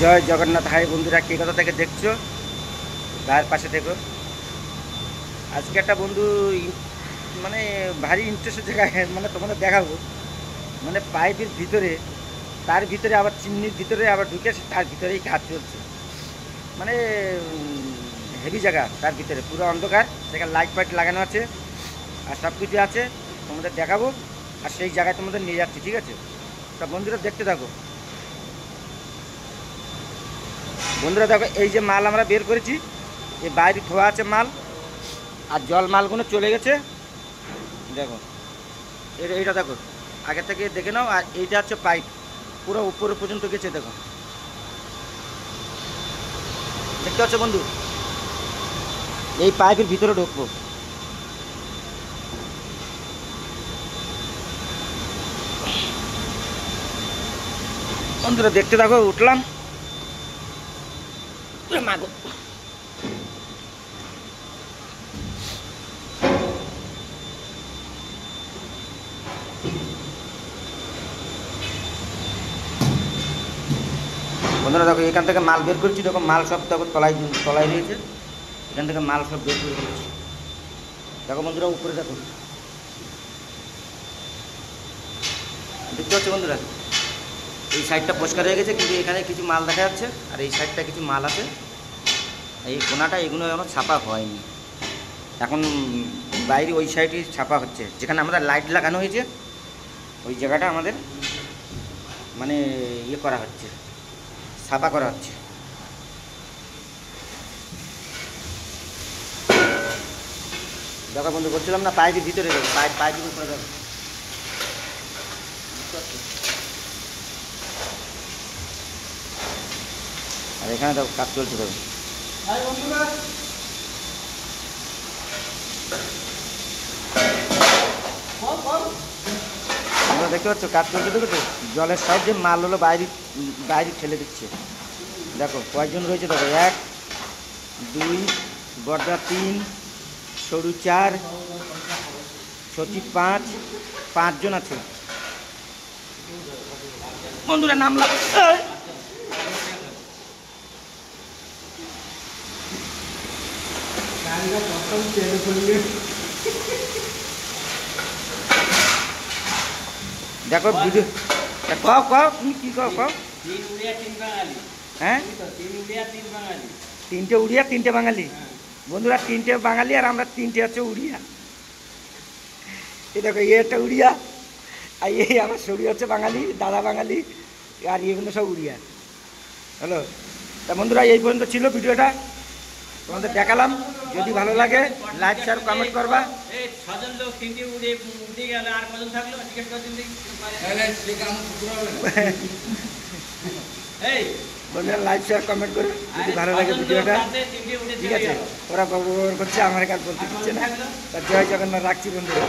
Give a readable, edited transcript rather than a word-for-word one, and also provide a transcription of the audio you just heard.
জয় Jagannath. High বন্ধুরা, কে কোথা থেকে দেখছো গায়ের পাশে দেখো। আজকে একটা বন্ধু মানে ভারী ইন্টারেস্টের জায়গায় মানে তোমাদের দেখাবো। মানে পাইপের ভিতরে, তার ভিতরে আবার চিমনির ভিতরে আবার ঢুকে তার ভিতরেই কাজ চলছে। মানে হেভি জায়গা, তার ভিতরে পুরো অন্ধকার, সেখানে লাইট ফাইট লাগানো আছে আর সব কিছু আছে, তোমাদের দেখাবো। আর সেই জায়গায় তোমাদের নিয়ে যাচ্ছি, ঠিক আছে? তা বন্ধুরা দেখতে থাকো। বন্ধুরা দেখো, এই যে মাল আমরা বের করেছি, এই বাইরে ধোয়া আছে মাল, আর জল মালগুলো চলে গেছে। দেখো এইটা দেখো, আগে থেকে দেখে নাও। আর এইটা হচ্ছে পাইপ, পুরো উপরে পর্যন্ত গেছে। দেখো, দেখতে পাচ্ছ বন্ধু? এই পাইপের ভিতরে ঢুকবো। বন্ধুরা দেখতে থাকো, উঠলাম। মাগো, বন্ধুরা দেখো, এখান থেকে মাল বের করছি। দেখো মাল সব দেখো তলায় তলায় রয়েছে। এখান থেকে মাল সব বের করে ফেলেছি। দেখো বন্ধুরা, উপরে দেখো, দেখতে পাচ্ছ বন্ধুরা? এই সাইডটা পরিষ্কার হয়ে গেছে, কিন্তু এখানে কিছু মাল দেখা যাচ্ছে, আর এই সাইডটা কিছু মাল আছে। এই কোনাটা, এগুলো এখনো ছাপা হয়নি। এখন বাইরে ওই সাইডে ছাপা হচ্ছে, যেখানে আমাদের লাইট লাগানো হয়েছে ওই জায়গাটা আমাদের মানে ইয়ে করা হচ্ছে, ছাপা করা হচ্ছে। দেখো বন্ধু, বলছিলাম না পাইপের ভিতরে যাবে, পাইপের উপরে যাবে। আর এখানে দেখো কাজ চলছে। দেখো তোমরা দেখতে পাচ্ছ কাজ চলছে। দেখো তো, জলের সাহায্যে মাল হলো বাইরে বাইরে ঠেলে দিচ্ছে। দেখো কয়েকজন রয়েছে। দেখো 1 2 বড়দা 3, সরু 4, সচিব 5 জন আছে। বন্ধুরা নামলাম। দেখো ভিডিও, কও কও তুমি কি কও কও? হ্যাঁ, 3টে উড়িয়া 3টে বাঙালি। বন্ধুরা 3টে বাঙালি আর আমরা 3টে হচ্ছে উড়িয়া। এই দেখো, একটা উড়িয়া, আর এই আমার শরীর হচ্ছে বাঙালি, দাদা বাঙালি, আর এগুলো সব উড়িয়া। হ্যালো, তা বন্ধুরা এই পর্যন্ত ছিল ভিডিওটা, তোমাদের দেখালাম। যদি ভালো লাগে লাইক শেয়ার কমেন্ট করবা। বন্ধুরা লাইক শেয়ার কমেন্ট করে যদি ভালো লাগে ভিডিওটা, ঠিক আছে? ওরা ব্যবহার করছে, আমার কাজ বলতে দিচ্ছে না। তা জয় জগন্নাথ, রাখছি বন্ধুরা।